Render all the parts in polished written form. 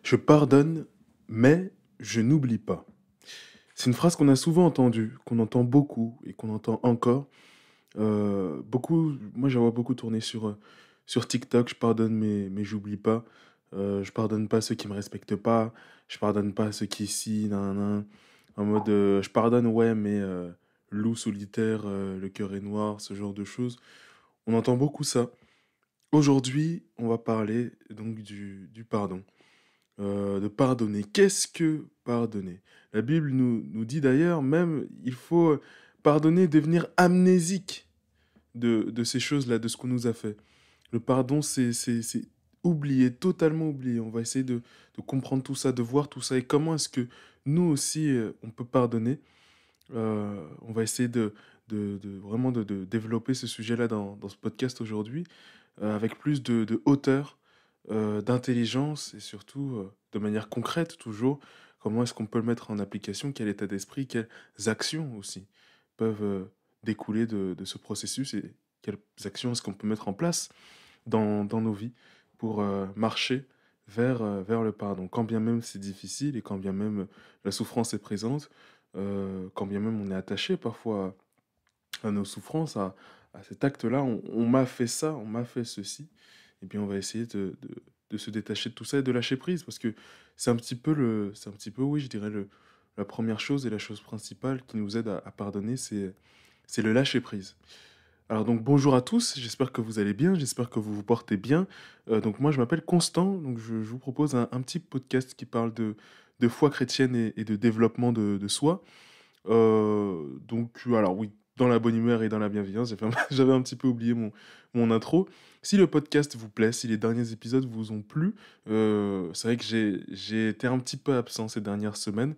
Je pardonne, mais je n'oublie pas. C'est une phrase qu'on a souvent entendue, qu'on entend beaucoup et qu'on entend encore. Moi, j'en vois beaucoup tourner sur TikTok. Je pardonne, mais j'oublie pas. Je pardonne pas ceux qui me respectent pas. Je pardonne pas ceux qui ici, nan, nan. En mode, je pardonne, ouais, mais loup solitaire, le cœur est noir, ce genre de choses. On entend beaucoup ça. Aujourd'hui, on va parler donc du pardon. De pardonner. Qu'est-ce que pardonner? La Bible nous dit d'ailleurs même, il faut pardonner, devenir amnésique de ces choses-là, de ce qu'on nous a fait. Le pardon, c'est oublier, totalement oublier. On va essayer de comprendre tout ça, de voir tout ça et comment est-ce que nous aussi, on peut pardonner. On va essayer vraiment de développer ce sujet-là dans ce podcast aujourd'hui, avec plus de hauteur, d'intelligence et surtout de manière concrète toujours. Comment est-ce qu'on peut le mettre en application? Quel état d'esprit? Quelles actions aussi peuvent découler de ce processus et quelles actions est-ce qu'on peut mettre en place dans nos vies pour marcher vers le pardon. Quand bien même c'est difficile et quand bien même la souffrance est présente, quand bien même on est attaché parfois à nos souffrances, à cet acte-là, on m'a fait ça, on m'a fait ceci, et bien on va essayer de se détacher de tout ça et de lâcher prise, parce que c'est un petit peu, oui, je dirais, la première chose et la chose principale qui nous aide à pardonner, c'est le lâcher prise. Alors donc bonjour à tous, j'espère que vous allez bien, j'espère que vous vous portez bien. Donc moi je m'appelle Constant, donc je vous propose un petit podcast qui parle de foi chrétienne et de développement de soi. Alors oui, dans la bonne humeur et dans la bienveillance, j'avais un petit peu oublié mon intro. Si le podcast vous plaît, si les derniers épisodes vous ont plu, c'est vrai que j'ai été un petit peu absent ces dernières semaines.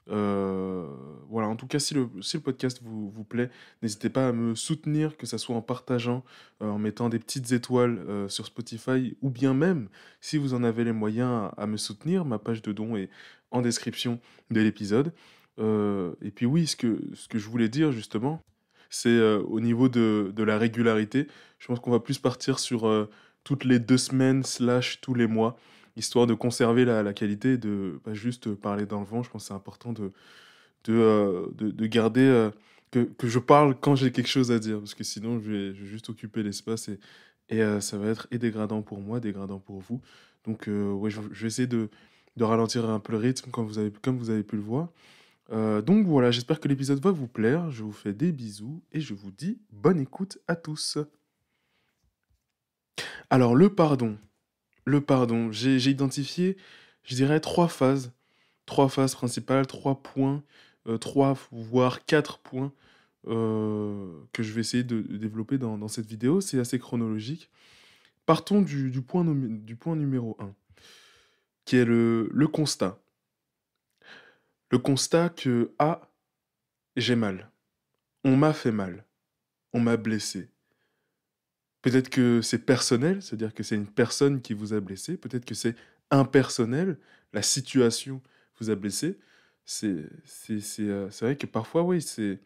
Euh, voilà, en tout cas, si le podcast vous plaît, n'hésitez pas à me soutenir, que ce soit en partageant, en mettant des petites étoiles sur Spotify, ou bien même, si vous en avez les moyens, à me soutenir. Ma page de don est en description de l'épisode. Et puis oui, ce que je voulais dire justement, c'est au niveau de la régularité. Je pense qu'on va plus partir sur toutes les 2 semaines, slash tous les mois, histoire de conserver la qualité et de pas juste parler dans le vent. Je pense que c'est important de garder que je parle quand j'ai quelque chose à dire, parce que sinon je vais juste occuper l'espace et ça va être et dégradant pour moi, dégradant pour vous. Donc ouais, je vais essayer de ralentir un peu le rythme comme vous avez pu le voir. Donc voilà, j'espère que l'épisode va vous plaire. Je vous fais des bisous et je vous dis bonne écoute à tous. Alors le pardon, j'ai identifié, je dirais, trois phases principales, 3 points, 3 voire 4 points que je vais essayer de développer dans cette vidéo. C'est assez chronologique. Partons du point numéro un, qui est le constat. Le constat que, j'ai mal. On m'a fait mal. On m'a blessé. Peut-être que c'est personnel, c'est-à-dire que c'est une personne qui vous a blessé. Peut-être que c'est impersonnel, la situation vous a blessé. C'est vrai que parfois, oui, c'est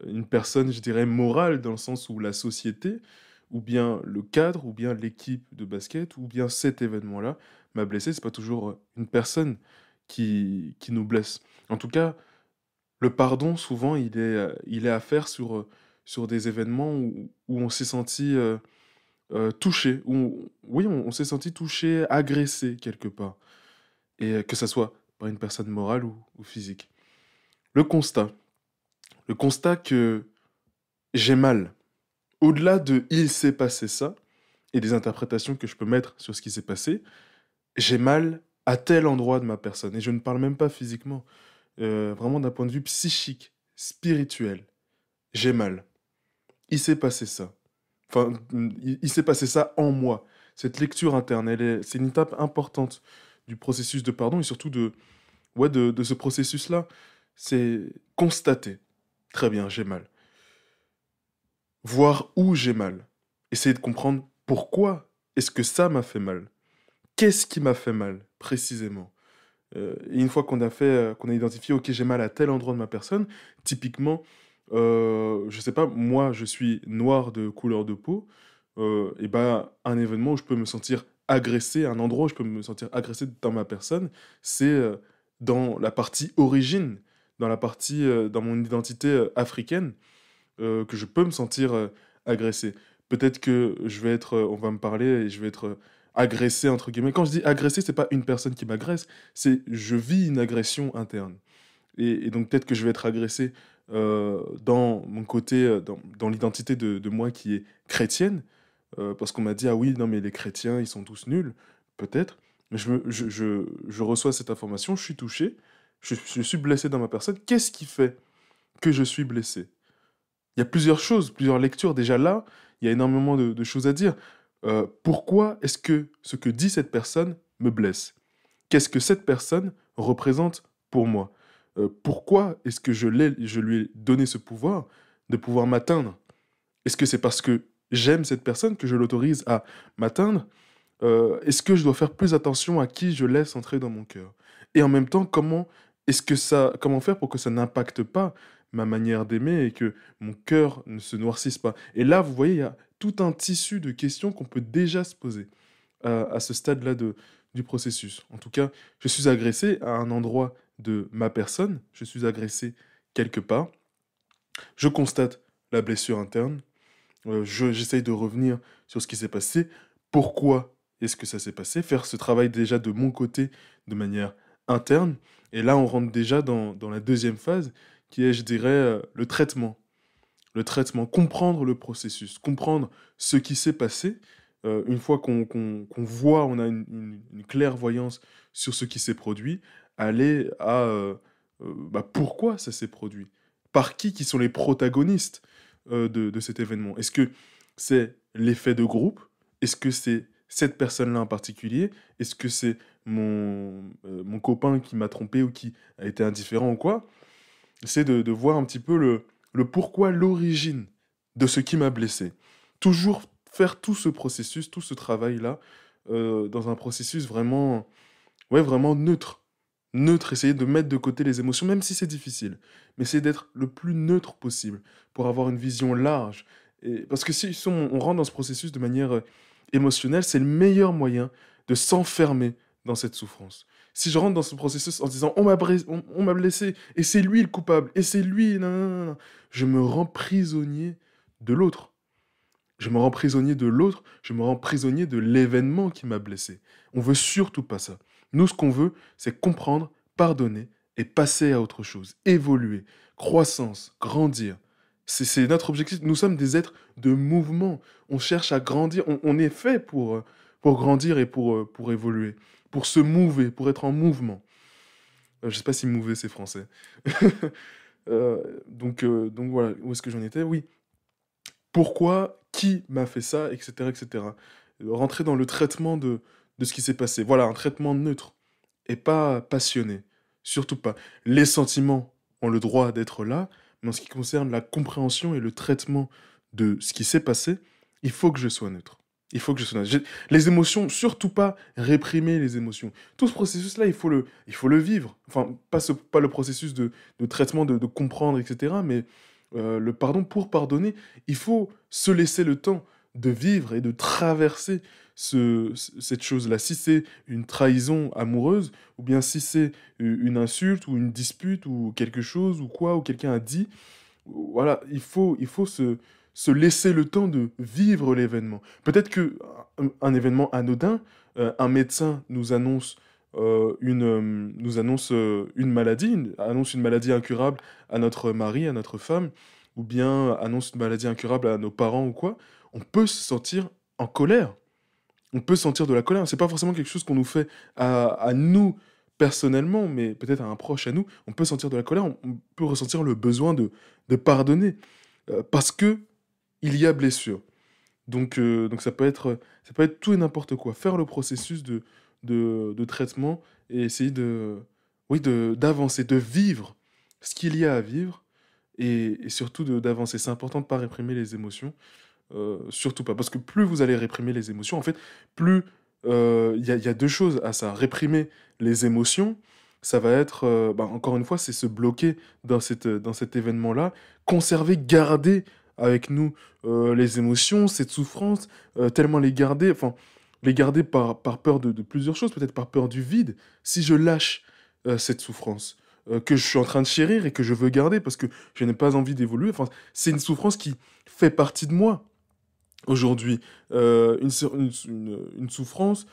une personne, je dirais, morale, dans le sens où la société, ou bien le cadre, ou bien l'équipe de basket, ou bien cet événement-là m'a blessé. C'est pas toujours une personne qui nous blesse. En tout cas, le pardon, souvent, il est à faire sur des événements où on s'est senti touché, oui, on s'est senti touché, agressé quelque part, et que ça soit par une personne morale ou physique. Le constat. Le constat que j'ai mal. Au-delà de il s'est passé ça, et des interprétations que je peux mettre sur ce qui s'est passé, j'ai mal à tel endroit de ma personne. Et je ne parle même pas physiquement. Vraiment d'un point de vue psychique, spirituel. J'ai mal. Il s'est passé ça. Enfin, il s'est passé ça en moi. Cette lecture interne, c'est une étape importante du processus de pardon et surtout de ce processus-là. C'est constater. Très bien, j'ai mal. Voir où j'ai mal. Essayer de comprendre pourquoi est-ce que ça m'a fait mal. Qu'est-ce qui m'a fait mal, précisément. Et une fois qu'on a identifié, ok, j'ai mal à tel endroit de ma personne, typiquement, je sais pas, moi, je suis noir de couleur de peau, et ben, un événement où je peux me sentir agressé, un endroit où je peux me sentir agressé dans ma personne, c'est dans la partie origine, dans la partie, dans mon identité africaine, que je peux me sentir agressé. Peut-être que je vais être, on va me parler et je vais être agressé, entre guillemets. Quand je dis agressé, c'est pas une personne qui m'agresse, c'est je vis une agression interne. Et donc peut-être que je vais être agressé dans mon côté, dans l'identité de moi qui est chrétienne, parce qu'on m'a dit, ah oui, non, mais les chrétiens, ils sont tous nuls, peut-être. Mais je reçois cette information, je suis touché, je suis blessé dans ma personne. Qu'est-ce qui fait que je suis blessé? Il y a plusieurs choses, plusieurs lectures. Déjà là, il y a énormément de choses à dire. Pourquoi est-ce que ce que dit cette personne me blesse? Qu'est-ce que cette personne représente pour moi? Pourquoi est-ce que je lui ai donné ce pouvoir de pouvoir m'atteindre? Est-ce que c'est parce que j'aime cette personne que je l'autorise à m'atteindre? Est-ce que je dois faire plus attention à qui je laisse entrer dans mon cœur? Et en même temps, comment faire pour que ça n'impacte pas ma manière d'aimer et que mon cœur ne se noircisse pas? Et là, vous voyez, il y a tout un tissu de questions qu'on peut déjà se poser à ce stade-là du processus. En tout cas, je suis agressé à un endroit de ma personne, je suis agressé quelque part, je constate la blessure interne, j'essaye de revenir sur ce qui s'est passé, pourquoi est-ce que ça s'est passé, faire ce travail déjà de mon côté de manière interne. Et là, on rentre déjà dans la deuxième phase, qui est, je dirais, le traitement. Le traitement, comprendre le processus, comprendre ce qui s'est passé. Une fois qu'on voit, on a une clairvoyance sur ce qui s'est produit, aller à pourquoi ça s'est produit. Par qui sont les protagonistes de cet événement? Est-ce que c'est l'effet de groupe? Est-ce que c'est cette personne-là en particulier? Est-ce que c'est mon copain qui m'a trompé ou qui a été indifférent ou quoi? C'est de voir un petit peu le pourquoi, l'origine de ce qui m'a blessé. Toujours faire tout ce processus, tout ce travail-là, dans un processus vraiment, ouais, vraiment neutre. Neutre, essayer de mettre de côté les émotions, même si c'est difficile. Mais essayer d'être le plus neutre possible pour avoir une vision large. Et, parce que si on rentre dans ce processus de manière émotionnelle, c'est le meilleur moyen de s'enfermer dans cette souffrance. Si je rentre dans ce processus en disant on m'a blessé et c'est lui le coupable et c'est lui, non, non, non, non, je me rends prisonnier de l'autre. Je me rends prisonnier de l'autre, je me rends prisonnier de l'événement qui m'a blessé. On veut surtout pas ça. Nous, ce qu'on veut, c'est comprendre, pardonner et passer à autre chose, évoluer, croissance, grandir. C'est notre objectif. Nous sommes des êtres de mouvement. On cherche à grandir. On est fait pour grandir et pour évoluer, pour se mouver, pour être en mouvement. Je ne sais pas si mouver, c'est français. Donc voilà, où est-ce que j'en étais? Oui. Pourquoi? Qui m'a fait ça? Etc. etc. Rentrer dans le traitement de ce qui s'est passé. Voilà, un traitement neutre et pas passionné. Surtout pas. Les sentiments ont le droit d'être là, mais en ce qui concerne la compréhension et le traitement de ce qui s'est passé, il faut que je sois neutre. Il faut que je sois neutre. Les émotions, surtout pas réprimer les émotions. Tout ce processus-là, il faut le vivre. Enfin, pas le processus de traitement, de comprendre, etc. Mais le pardon, pour pardonner, il faut se laisser le temps de vivre et de traverser cette chose-là. Si c'est une trahison amoureuse, ou bien si c'est une insulte, ou une dispute, ou quelque chose, ou quoi, ou quelqu'un a dit, voilà, il faut se laisser le temps de vivre l'événement. Peut-être que un événement anodin, un médecin nous annonce une maladie, annonce une maladie incurable à notre mari, à notre femme, ou bien annonce une maladie incurable à nos parents ou quoi, on peut se sentir en colère. On peut sentir de la colère. C'est pas forcément quelque chose qu'on nous fait à nous personnellement, mais peut-être à un proche à nous. On peut sentir de la colère, on peut ressentir le besoin de pardonner, parce que il y a blessure. Donc ça peut être tout et n'importe quoi. Faire le processus de traitement et essayer oui, d'avancer, de vivre ce qu'il y a à vivre et surtout d'avancer. C'est important de ne pas réprimer les émotions, surtout pas. Parce que plus vous allez réprimer les émotions, en fait, plus il y a deux choses à ça. Réprimer les émotions, ça va être, encore une fois, c'est se bloquer dans cet événement-là, conserver, garder avec nous les émotions, cette souffrance, tellement les garder. Enfin, les garder par peur de plusieurs choses, peut-être par peur du vide. Si je lâche cette souffrance que je suis en train de chérir et que je veux garder parce que je n'ai pas envie d'évoluer, enfin, c'est une souffrance qui fait partie de moi aujourd'hui. Une souffrance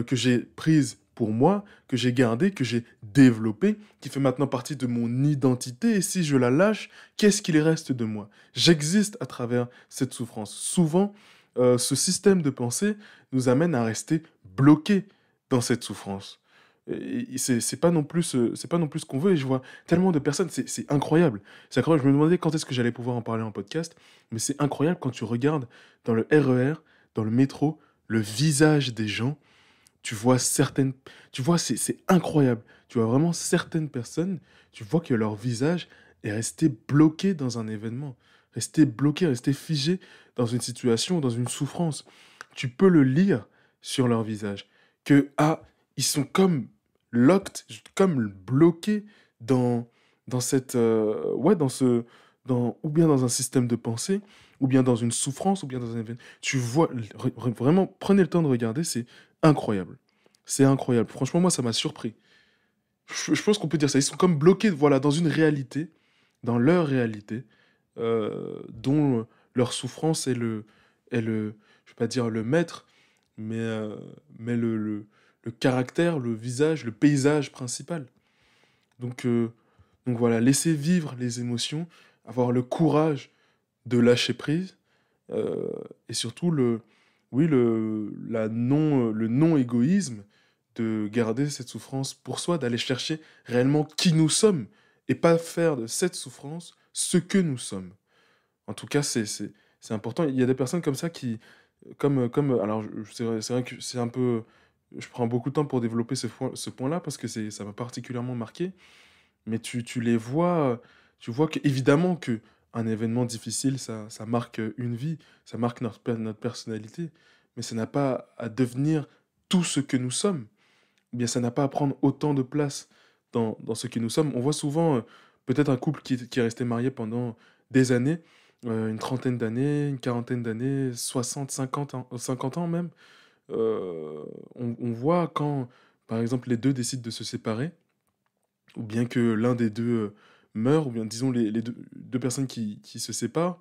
que j'ai prise pour moi, que j'ai gardée, que j'ai développée, qui fait maintenant partie de mon identité. Et si je la lâche, qu'est-ce qu'il reste de moi? J'existe à travers cette souffrance. Souvent, ce système de pensée nous amène à rester bloqués dans cette souffrance. Et c'est pas non plus c'est pas non plus ce qu'on veut. Et je vois tellement de personnes, c'est incroyable. C'est incroyable. Je me demandais quand est-ce que j'allais pouvoir en parler en podcast, mais c'est incroyable quand tu regardes dans le RER, dans le métro, le visage des gens, tu vois certaines, tu vois, c'est incroyable. Tu vois vraiment certaines personnes, tu vois que leur visage est resté bloqué dans un événement, resté bloqué, resté figé dans une situation, dans une souffrance. Tu peux le lire sur leur visage que ah, ils sont comme locked, comme bloqués dans cette ouais dans ce dans ou bien dans un système de pensée, ou bien dans une souffrance, ou bien dans un événement. Tu vois vraiment prenez le temps de regarder, c'est incroyable. C'est incroyable. Franchement, moi, ça m'a surpris. Je pense qu'on peut dire ça. Ils sont comme bloqués, voilà, dans une réalité, dans leur réalité, dont leur souffrance je vais pas dire le maître, mais, mais le caractère, le visage, le paysage principal. Donc, euh, donc voilà, laisser vivre les émotions, avoir le courage de lâcher prise, euh, et surtout oui, le non-égoïsme de garder cette souffrance pour soi, d'aller chercher réellement qui nous sommes et pas faire de cette souffrance ce que nous sommes. En tout cas, c'est important. Il y a des personnes comme ça qui, alors c'est vrai que c'est un peu, je prends beaucoup de temps pour développer ce point-là parce que ça m'a particulièrement marqué. Mais tu les vois, tu vois que évidemment que un événement difficile, ça marque une vie, ça marque notre personnalité, mais ça n'a pas à devenir tout ce que nous sommes. Ou bien ça n'a pas à prendre autant de place dans ce que nous sommes. On voit souvent peut-être un couple qui est resté marié pendant des années, une trentaine d'années, une quarantaine d'années, 60, 50 ans, 50 ans même. On voit quand, par exemple, les deux décident de se séparer, ou bien que l'un des deux meurt, ou bien disons les deux personnes qui se séparent,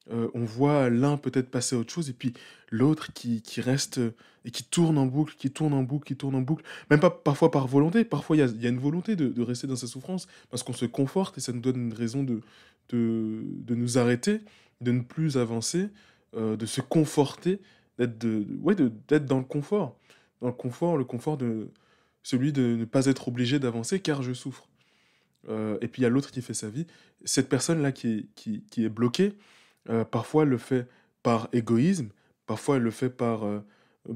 on voit l'un peut-être passer à autre chose, et puis l'autre qui reste et qui tourne en boucle, qui tourne en boucle, qui tourne en boucle, même pas parfois par volonté, parfois il y a une volonté de rester dans sa souffrance, parce qu'on se conforte, et ça nous donne une raison de nous arrêter, de ne plus avancer, de se conforter, d'être dans le confort de celui de ne pas être obligé d'avancer car je souffre. Et puis il y a l'autre qui fait sa vie. Cette personne-là qui est bloquée, parfois elle le fait par égoïsme, parfois elle le fait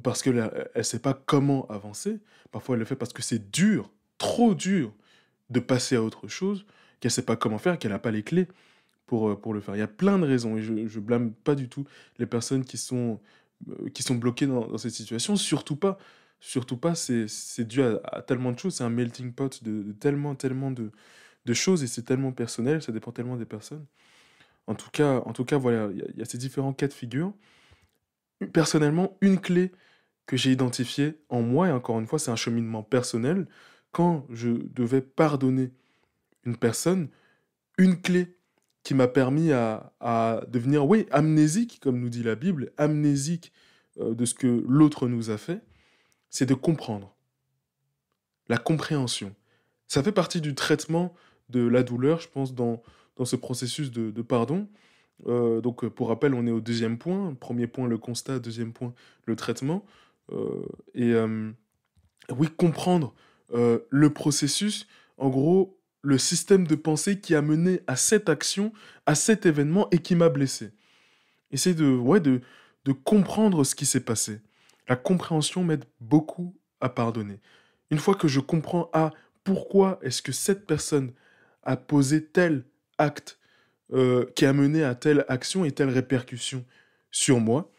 parce qu'elle ne sait pas comment avancer, parfois elle le fait parce que c'est dur, trop dur de passer à autre chose, qu'elle ne sait pas comment faire, qu'elle n'a pas les clés pour le faire. Il y a plein de raisons et je blâme pas du tout les personnes qui sont bloquées dans cette situation, surtout pas. Surtout pas, c'est dû à tellement de choses, c'est un melting pot de tellement de choses et c'est tellement personnel, ça dépend tellement des personnes. En tout cas voilà, il y a ces différents cas de figure. Personnellement, une clé que j'ai identifiée en moi, et encore une fois, c'est un cheminement personnel, quand je devais pardonner une personne, une clé qui m'a permis à devenir, oui, amnésique, comme nous dit la Bible, amnésique de ce que l'autre nous a fait, c'est de comprendre. La compréhension. Ça fait partie du traitement de la douleur, je pense, dans ce processus de pardon. Pour rappel, on est au deuxième point. Premier point, le constat. Deuxième point, le traitement. Euh, et oui, comprendre le processus, en gros, le système de pensée qui a mené à cette action, à cet événement et qui m'a blessé. Essayer de comprendre ce qui s'est passé. La compréhension m'aide beaucoup à pardonner. Une fois que je comprends, ah, pourquoi est-ce que cette personne a posé tel acte qui a mené à telle action et telle répercussion sur moi,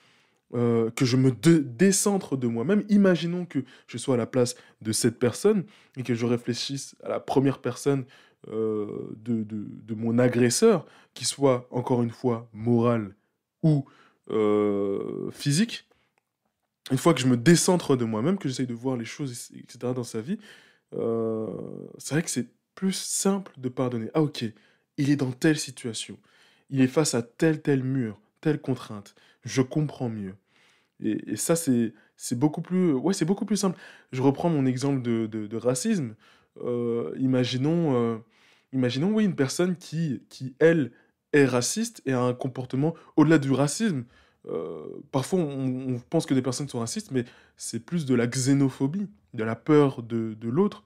que je me décentre de moi-même. Imaginons que je sois à la place de cette personne et que je réfléchisse à la première personne de mon agresseur, qui soit encore une fois moral ou physique. une fois que je me décentre de moi-même, que j'essaye de voir les choses, etc. dans sa vie, euh, c'est vrai que c'est plus simple de pardonner. Ah ok, il est dans telle situation, il est face à tel mur, telle contrainte, je comprends mieux. Et ça, c'est beaucoup plus, ouais, c'est beaucoup plus simple. Je reprends mon exemple de racisme. Imaginons, oui, une personne qui, elle, est raciste et a un comportement au-delà du racisme. Parfois, on pense que des personnes sont racistes, mais c'est plus de la xénophobie, de la peur de l'autre.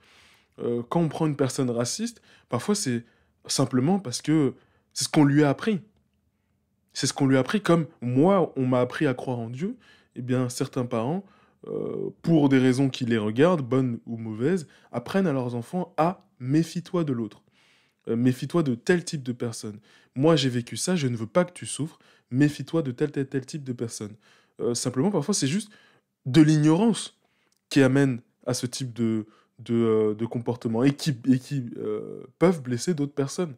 Quand on prend une personne raciste, parfois c'est simplement parce que c'est ce qu'on lui a appris. C'est ce qu'on lui a appris, comme moi, on m'a appris à croire en Dieu. Eh bien, certains parents, pour des raisons qui les regardent, bonnes ou mauvaises, apprennent à leurs enfants à méfie-toi de l'autre. Méfie-toi de tel type de personne. Moi, j'ai vécu ça, je ne veux pas que tu souffres. Méfie-toi de tel type de personne. Simplement, parfois, c'est juste de l'ignorance qui amène à ce type de comportement et qui peuvent blesser d'autres personnes.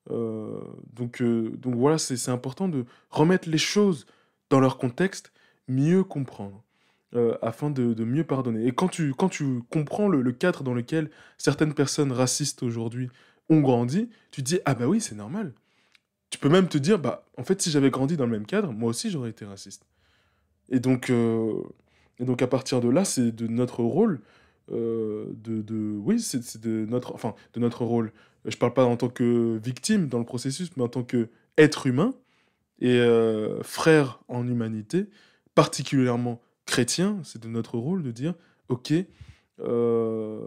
Donc voilà, c'est important de remettre les choses dans leur contexte, mieux comprendre, afin de mieux pardonner. Et quand tu comprends le cadre dans lequel certaines personnes racistes aujourd'hui ont grandi, tu te dis, ah bah oui, c'est normal. Tu peux même te dire, bah en fait, si j'avais grandi dans le même cadre, moi aussi j'aurais été raciste. Et donc, euh, et donc à partir de là, c'est de notre rôle, oui, c'est de notre rôle. Je parle pas en tant que victime dans le processus, mais en tant que être humain et frère en humanité, particulièrement chrétien, c'est de notre rôle de dire, ok, euh,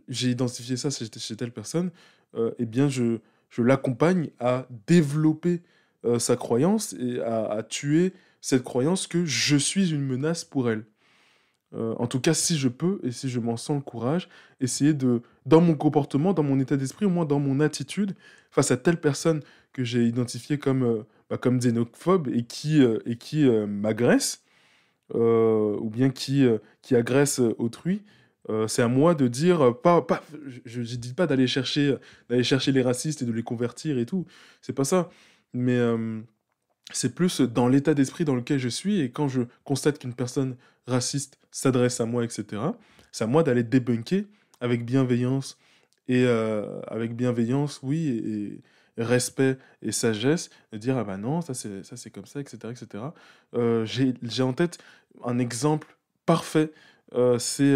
j'ai identifié ça chez telle personne, eh bien je l'accompagne à développer sa croyance et à tuer cette croyance que je suis une menace pour elle. En tout cas, si je peux et si je m'en sens le courage, essayer de, dans mon comportement, dans mon état d'esprit, au moins dans mon attitude, face à telle personne que j'ai identifiée comme xénophobe et qui m'agresse, ou bien qui agresse autrui, c'est à moi de dire, je ne dis pas d'aller chercher les racistes et de les convertir et tout, c'est pas ça. Mais c'est plus dans l'état d'esprit dans lequel je suis, et quand je constate qu'une personne raciste s'adresse à moi, etc., c'est à moi d'aller débunker avec bienveillance, avec bienveillance, oui, et respect et sagesse, de dire, ah bah non, ça c'est comme ça, etc., etc. J'ai en tête un exemple parfait, c'est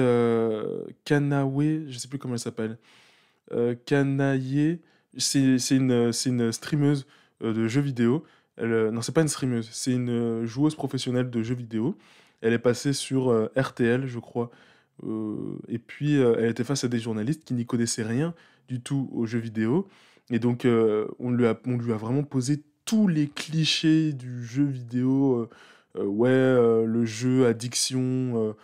Kanawe, je sais plus comment elle s'appelle, Kanaye, c'est une streameuse de jeux vidéo. Non, c'est pas une streameuse, c'est une joueuse professionnelle de jeux vidéo. Elle est passée sur RTL, je crois. Et puis, elle était face à des journalistes qui n'y connaissaient rien du tout aux jeux vidéo. Et donc, on lui a vraiment posé tous les clichés du jeu vidéo. Ouais, le jeu, addiction,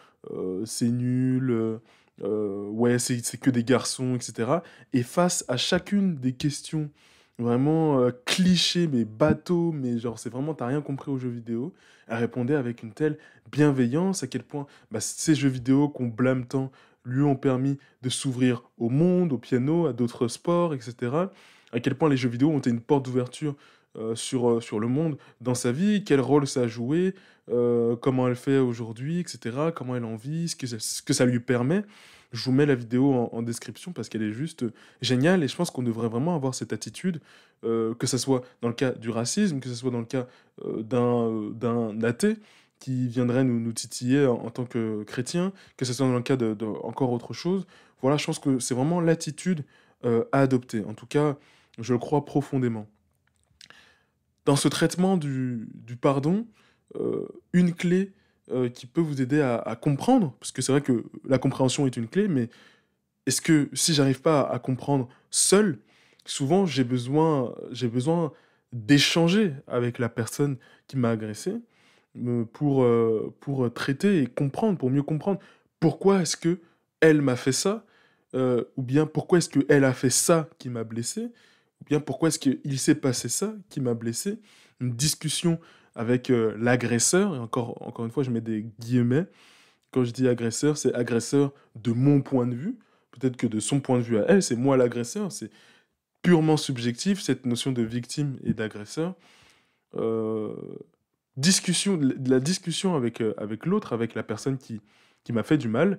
c'est nul. Ouais, c'est que des garçons, etc. Et face à chacune des questions vraiment clichés, mais bateaux, mais genre c'est vraiment, t'as rien compris aux jeux vidéo, elle répondait avec une telle bienveillance, à quel point bah, ces jeux vidéo qu'on blâme tant lui ont permis de s'ouvrir au monde, au piano, à d'autres sports, etc. À quel point les jeux vidéo ont été une porte d'ouverture sur le monde dans sa vie, quel rôle ça a joué, comment elle fait aujourd'hui, etc., comment elle en vit, ce que ça lui permet. Je vous mets la vidéo en description parce qu'elle est juste géniale, et je pense qu'on devrait vraiment avoir cette attitude, que ce soit dans le cas du racisme, que ce soit dans le cas d'un athée qui viendrait nous titiller en tant que chrétien, que ce soit dans le cas de encore autre chose. Voilà, je pense que c'est vraiment l'attitude à adopter. En tout cas, je le crois profondément. Dans ce traitement du pardon, une clé qui peut vous aider à comprendre, parce que c'est vrai que la compréhension est une clé, mais est-ce que si j'arrive pas à comprendre seul, souvent j'ai besoin d'échanger avec la personne qui m'a agressé, pour traiter et comprendre, pour mieux comprendre pourquoi est-ce que elle m'a fait ça, ou bien pourquoi est-ce que elle a fait ça qui m'a blessé, ou bien pourquoi est-ce qu'il s'est passé ça qui m'a blessé. Une discussion avec l'agresseur, et encore une fois, je mets des guillemets. Quand je dis agresseur, c'est agresseur de mon point de vue. Peut-être que de son point de vue à elle, c'est moi l'agresseur. C'est purement subjectif, cette notion de victime et d'agresseur. Euh, de la discussion avec l'autre, avec la personne qui m'a fait du mal,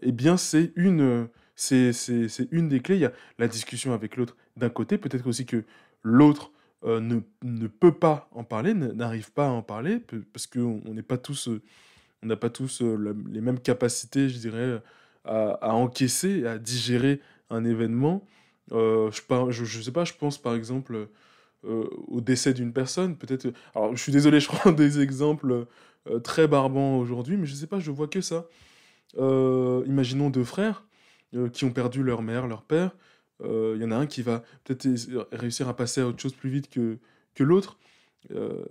eh bien, c'est une des clés. Il y a la discussion avec l'autre d'un côté, peut-être aussi que l'autre ne peut pas en parler, n'arrive pas à en parler, parce qu'on n'est pas tous, on n'a pas tous les mêmes capacités, je dirais, à encaisser, à digérer un événement. Je sais pas, je pense par exemple au décès d'une personne, peut-être. Alors, je suis désolé, je prends des exemples très barbants aujourd'hui, mais je sais pas, je vois que ça. Imaginons deux frères qui ont perdu leur mère, leur père. Il y en a un qui va peut-être réussir à passer à autre chose plus vite que l'autre.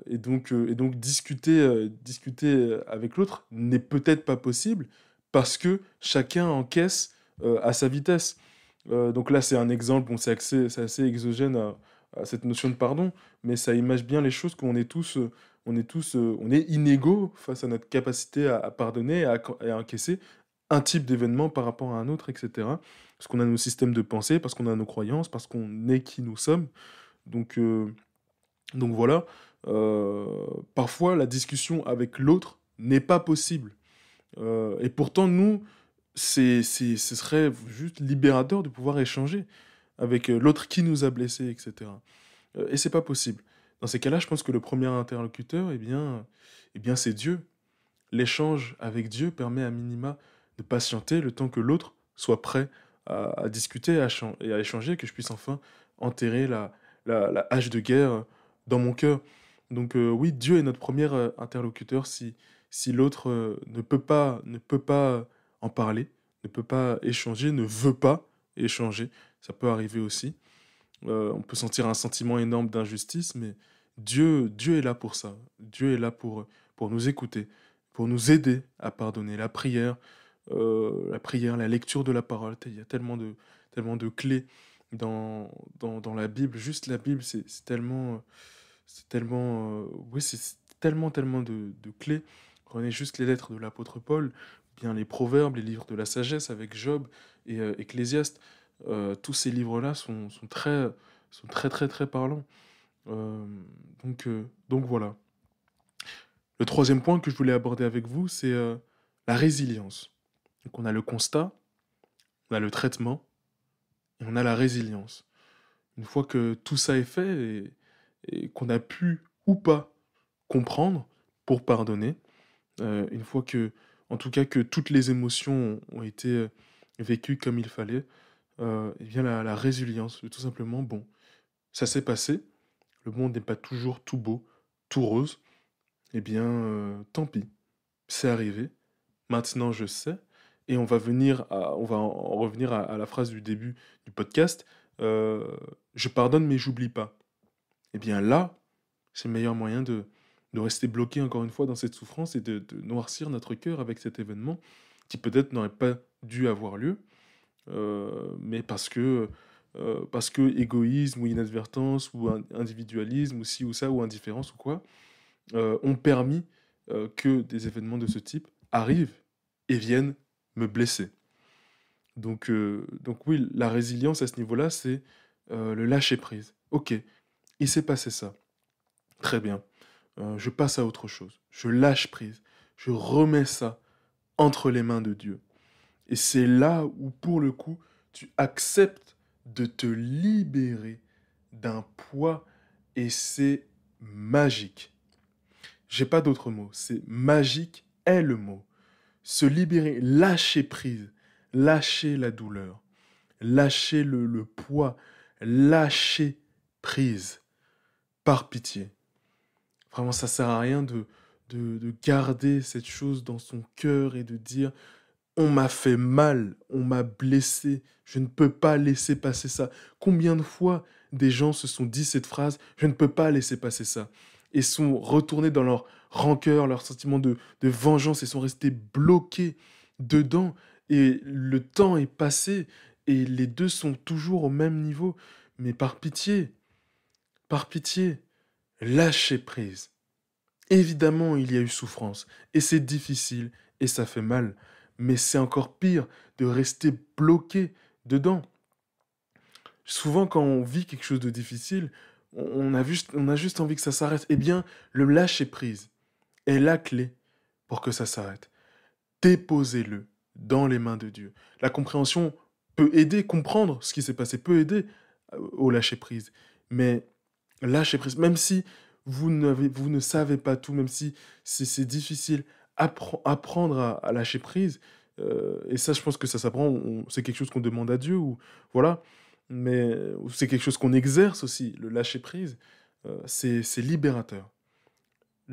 Et donc discuter avec l'autre n'est peut-être pas possible parce que chacun encaisse à sa vitesse. Donc là, c'est un exemple, bon, c'est assez exogène à cette notion de pardon, mais ça image bien les choses qu'on est tous, on est inégaux face à notre capacité à pardonner, et à encaisser un type d'événement par rapport à un autre, etc. Parce qu'on a nos systèmes de pensée, parce qu'on a nos croyances, parce qu'on est qui nous sommes. Donc, euh, donc voilà, parfois la discussion avec l'autre n'est pas possible. Et pourtant, nous, ce serait juste libérateur de pouvoir échanger avec l'autre qui nous a blessés, etc. Et c'est pas possible. Dans ces cas-là, je pense que le premier interlocuteur, eh bien c'est Dieu. L'échange avec Dieu permet à minima de patienter le temps que l'autre soit prêt à discuter et à échanger, que je puisse enfin enterrer la hache de guerre dans mon cœur. Donc oui, Dieu est notre premier interlocuteur si l'autre ne peut pas en parler, ne peut pas échanger, ne veut pas échanger. Ça peut arriver aussi. On peut sentir un sentiment énorme d'injustice, mais Dieu est là pour ça. Dieu est là pour nous écouter, pour nous aider à pardonner. La prière, la lecture de la parole, il y a tellement de clés dans la Bible. Juste la Bible, oui, c'est tellement de clés. Prenez juste les lettres de l'apôtre Paul, bien les proverbes, les livres de la sagesse avec Job et Ecclésiaste. Tous ces livres-là sont très, très, très parlants. Euh, donc voilà. Le troisième point que je voulais aborder avec vous, c'est la résilience. Donc on a le constat, on a le traitement, et on a la résilience. Une fois que tout ça est fait et qu'on a pu ou pas comprendre pour pardonner, une fois que, en tout cas, que toutes les émotions ont été vécues comme il fallait, et bien la résilience, tout simplement, bon, ça s'est passé, le monde n'est pas toujours tout beau, tout rose, eh bien, tant pis, c'est arrivé, maintenant je sais, et on va en revenir à la phrase du début du podcast, je pardonne mais j'oublie pas. Eh bien là, c'est le meilleur moyen de rester bloqué encore une fois dans cette souffrance et de noircir notre cœur avec cet événement qui peut-être n'aurait pas dû avoir lieu, mais parce que égoïsme ou inadvertance ou individualisme ou ci ou ça ou indifférence ou quoi, ont permis que des événements de ce type arrivent et viennent me blesser. Donc oui, la résilience à ce niveau-là, c'est le lâcher-prise. Ok, il s'est passé ça. Très bien. Je passe à autre chose. Je lâche prise. Je remets ça entre les mains de Dieu. Et c'est là où, pour le coup, tu acceptes de te libérer d'un poids et c'est magique. J'ai pas d'autre mot. C'est magique est le mot. Se libérer, lâcher prise, lâcher la douleur, lâcher le poids, lâcher prise. Par pitié. Vraiment, ça sert à rien de garder cette chose dans son cœur et de dire on m'a fait mal, on m'a blessé, je ne peux pas laisser passer ça. Combien de fois des gens se sont dit cette phrase je ne peux pas laisser passer ça et sont retournés dans leur rancœur, leur sentiment de vengeance et sont restés bloqués dedans et le temps est passé et les deux sont toujours au même niveau. Mais par pitié, lâchez prise. Évidemment, il y a eu souffrance, et c'est difficile, et ça fait mal, mais c'est encore pire de rester bloqué dedans. Souvent, quand on vit quelque chose de difficile, on a juste envie que ça s'arrête. Eh bien, le lâcher-prise est la clé pour que ça s'arrête. Déposez-le dans les mains de Dieu. La compréhension peut aider, comprendre ce qui s'est passé peut aider au lâcher-prise. Mais lâcher-prise, même si vous ne savez pas tout, même si c'est difficile, apprendre à lâcher prise, et ça, je pense que ça s'apprend, c'est quelque chose qu'on demande à Dieu, ou voilà, mais c'est quelque chose qu'on exerce aussi, le lâcher-prise, c'est libérateur.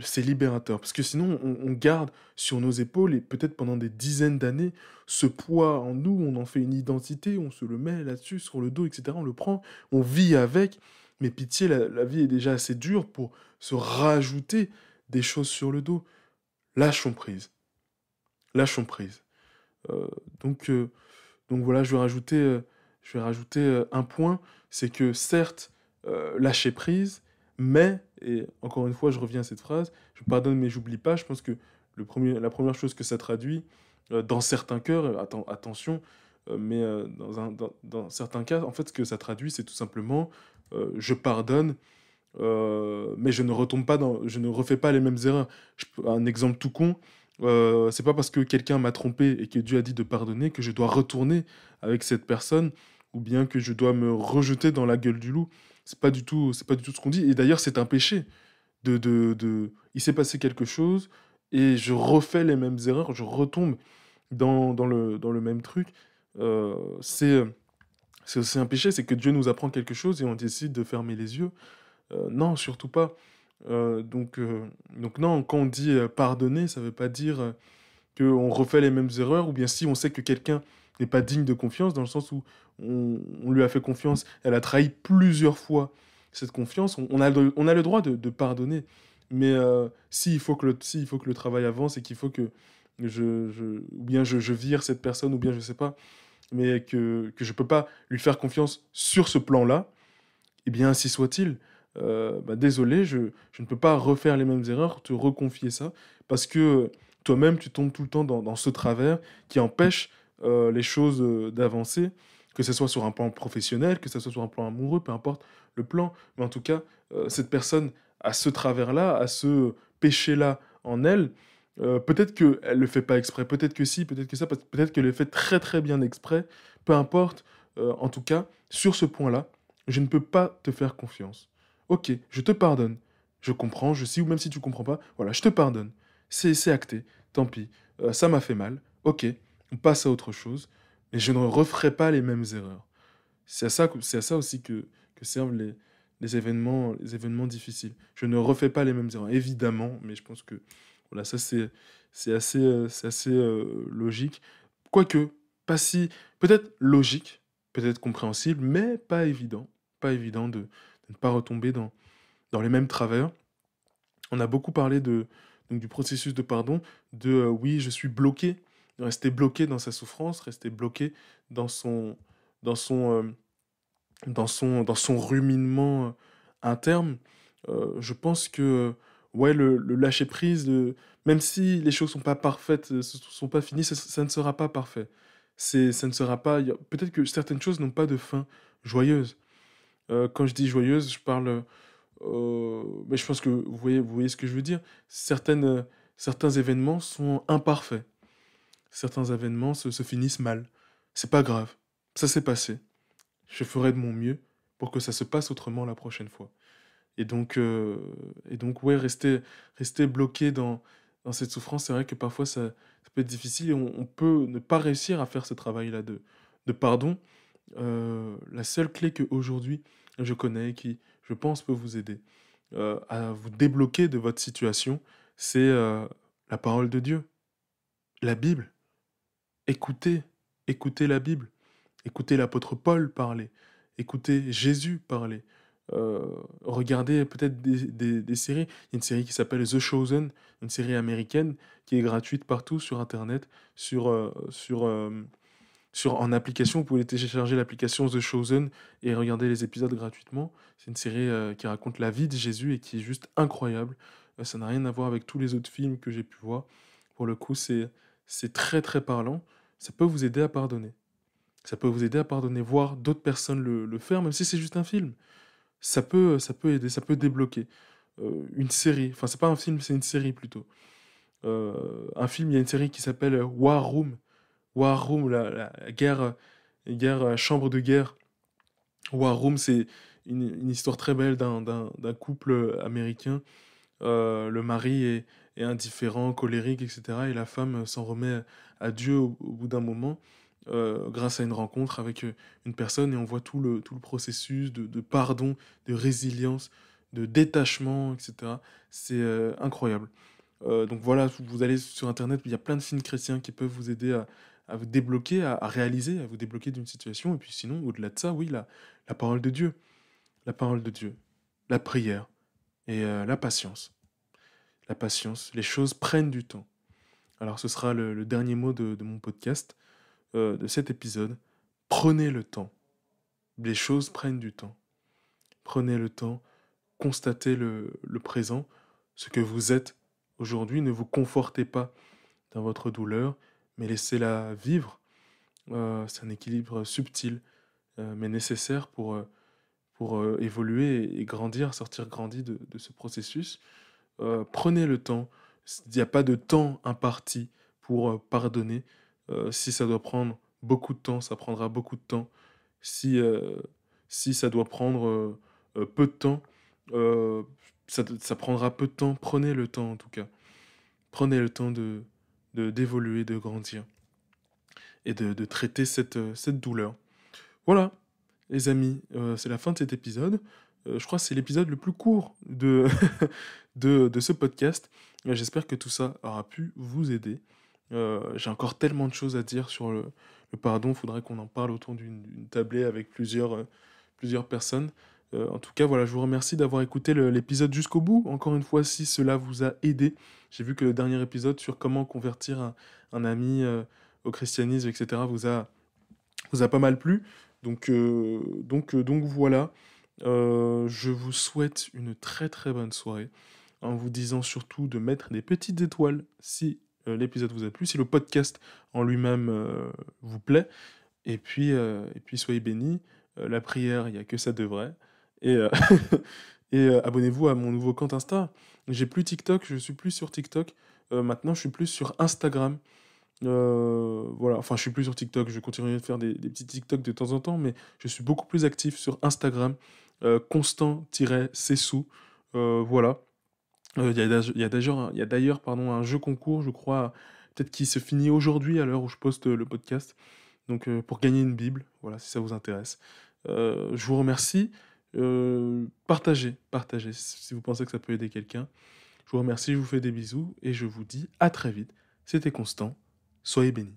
C'est libérateur, parce que sinon, on garde sur nos épaules, et peut-être pendant des dizaines d'années, ce poids en nous, on en fait une identité, on se le met là-dessus, sur le dos, etc. On le prend, on vit avec, mais pitié, la vie est déjà assez dure pour se rajouter des choses sur le dos. Lâchons prise, lâchons prise. Euh, donc, euh, donc voilà, je vais rajouter un point, c'est que certes, lâcher prise, mais, et encore une fois, je reviens à cette phrase, je pardonne mais j'oublie pas, je pense que la première chose que ça traduit, dans certains cœurs, attention, mais dans certains cas, en fait, ce que ça traduit, c'est tout simplement, je pardonne, mais je ne refais pas les mêmes erreurs. Un exemple tout con, c'est pas parce que quelqu'un m'a trompé et que Dieu a dit de pardonner que je dois retourner avec cette personne ou bien que je dois me rejeter dans la gueule du loup. C'est pas du tout ce qu'on dit. Et d'ailleurs, c'est un péché. Il s'est passé quelque chose et je refais les mêmes erreurs, je retombe dans le même truc. Euh, c'est, c'est aussi un péché, c'est que Dieu nous apprend quelque chose et on décide de fermer les yeux. Non, surtout pas. Donc non, quand on dit pardonner, ça veut pas dire qu'on refait les mêmes erreurs, ou bien si on sait que quelqu'un n'est pas digne de confiance, dans le sens où on lui a fait confiance, elle a trahi plusieurs fois cette confiance, on a le droit de pardonner. Mais s'il faut que le travail avance et qu'il faut que ou bien je vire cette personne, ou bien je sais pas, mais que je peux pas lui faire confiance sur ce plan-là, eh bien, ainsi soit-il. Désolé, je ne peux pas refaire les mêmes erreurs, te reconfier ça, parce que toi-même, tu tombes tout le temps dans ce travers qui empêche les choses d'avancer, que ce soit sur un plan professionnel, que ce soit sur un plan amoureux, peu importe le plan. Mais en tout cas, cette personne a ce travers-là, a ce péché-là en elle. Peut-être qu'elle ne le fait pas exprès, peut-être que si, peut-être que ça, peut-être qu'elle le fait très très bien exprès, peu importe. En tout cas, sur ce point-là, je ne peux pas te faire confiance. Ok, je te pardonne. Je comprends, je sais, ou même si tu comprends pas, voilà, je te pardonne. C'est acté, tant pis. Ça m'a fait mal. Ok, on passe à autre chose. Mais je ne referai pas les mêmes erreurs. C'est à ça aussi que servent les événements difficiles. Je ne refais pas les mêmes erreurs, évidemment, mais je pense que voilà, ça c'est assez logique. Quoique, pas si, peut-être logique, peut-être compréhensible, mais pas évident. Pas évident de ne pas retomber dans les mêmes travers. On a beaucoup parlé donc, du processus de pardon, oui, je suis bloqué, rester bloqué dans sa souffrance, rester bloqué dans dans son, euh, dans son ruminement interne. Je pense que ouais, le lâcher prise, même si les choses sont pas parfaites, sont pas finies, ça ne sera pas parfait. Ça ne sera pas. Peut-être que certaines choses n'ont pas de fin joyeuse. Quand je dis joyeuse, je parle. Mais je pense que vous voyez ce que je veux dire. Certains événements sont imparfaits. Certains événements se finissent mal. C'est pas grave. Ça s'est passé. Je ferai de mon mieux pour que ça se passe autrement la prochaine fois. Et donc ouais, rester bloqué dans cette souffrance, c'est vrai que parfois ça peut être difficile et on peut ne pas réussir à faire ce travail-là de pardon. La seule clé qu'aujourd'hui je connais et qui, je pense, peut vous aider à vous débloquer de votre situation, c'est la parole de Dieu, la Bible. Écoutez, écoutez la Bible. Écoutez l'apôtre Paul parler, écoutez Jésus parler, regardez peut-être des séries. Il y a une série qui s'appelle The Chosen, une série américaine qui est gratuite partout sur Internet, en application. Vous pouvez télécharger l'application The Chosen et regarder les épisodes gratuitement. C'est une série qui raconte la vie de Jésus et qui est juste incroyable. Ça n'a rien à voir avec tous les autres films que j'ai pu voir. Pour le coup, c'est très très parlant. Ça peut vous aider à pardonner. Ça peut vous aider à pardonner, voir d'autres personnes le faire, même si c'est juste un film. ça peut aider, ça peut débloquer. Une série, enfin c'est pas un film, c'est une série plutôt. Un film, il y a une série qui s'appelle War Room. War Room, la guerre, chambre de guerre. War Room, c'est une histoire très belle d'un couple américain. Le mari est indifférent, colérique, etc. Et la femme s'en remet à Dieu au bout d'un moment, grâce à une rencontre avec une personne. Et on voit tout le processus de pardon, de résilience, de détachement, etc. C'est incroyable. Donc voilà, vous allez sur Internet, il y a plein de films chrétiens qui peuvent vous aider à vous débloquer, à réaliser, à vous débloquer d'une situation. Et puis sinon, au-delà de ça, oui, la parole de Dieu. La parole de Dieu. La prière. Et la patience. La patience. Les choses prennent du temps. Alors ce sera le dernier mot de mon podcast, de cet épisode. Prenez le temps. Les choses prennent du temps. Prenez le temps. Constatez le présent. Ce que vous êtes aujourd'hui. Ne vous confortez pas dans votre douleur, mais laissez-la vivre. C'est un équilibre subtil, mais nécessaire pour évoluer et grandir, sortir grandi de ce processus. Prenez le temps. Il n'y a pas de temps imparti pour pardonner. Si ça doit prendre beaucoup de temps, ça prendra beaucoup de temps. Si ça doit prendre peu de temps, euh, ça prendra peu de temps. Prenez le temps en tout cas. Prenez le temps d'évoluer, de grandir et de traiter cette douleur. Voilà, les amis, c'est la fin de cet épisode. Je crois que c'est l'épisode le plus court de ce podcast. J'espère que tout ça aura pu vous aider. J'ai encore tellement de choses à dire sur le pardon. Il faudrait qu'on en parle autour d'une tablée avec plusieurs personnes. En tout cas, voilà, je vous remercie d'avoir écouté l'épisode jusqu'au bout. Encore une fois, si cela vous a aidé, j'ai vu que le dernier épisode sur comment convertir un ami au christianisme, etc., vous a pas mal plu. Donc voilà. Je vous souhaite une très très bonne soirée. En vous disant surtout de mettre des petites étoiles si l'épisode vous a plu, si le podcast en lui-même vous plaît. Et puis soyez bénis. La prière, il n'y a que ça de vrai. Et, abonnez-vous à mon nouveau compte Insta. J'ai plus TikTok, je suis plus sur TikTok. Maintenant, je suis plus sur Instagram. Voilà, enfin, je suis plus sur TikTok. Je continue de faire des petits TikTok de temps en temps, mais je suis beaucoup plus actif sur Instagram. Constant-Cessou. Voilà. Il y a d'ailleurs pardon, un jeu concours, je crois, peut-être qui se finit aujourd'hui à l'heure où je poste le podcast. Donc, pour gagner une Bible, voilà, si ça vous intéresse. Je vous remercie. Partagez si vous pensez que ça peut aider quelqu'un. Je vous remercie, je vous fais des bisous et je vous dis à très vite. C'était Constant. Soyez bénis.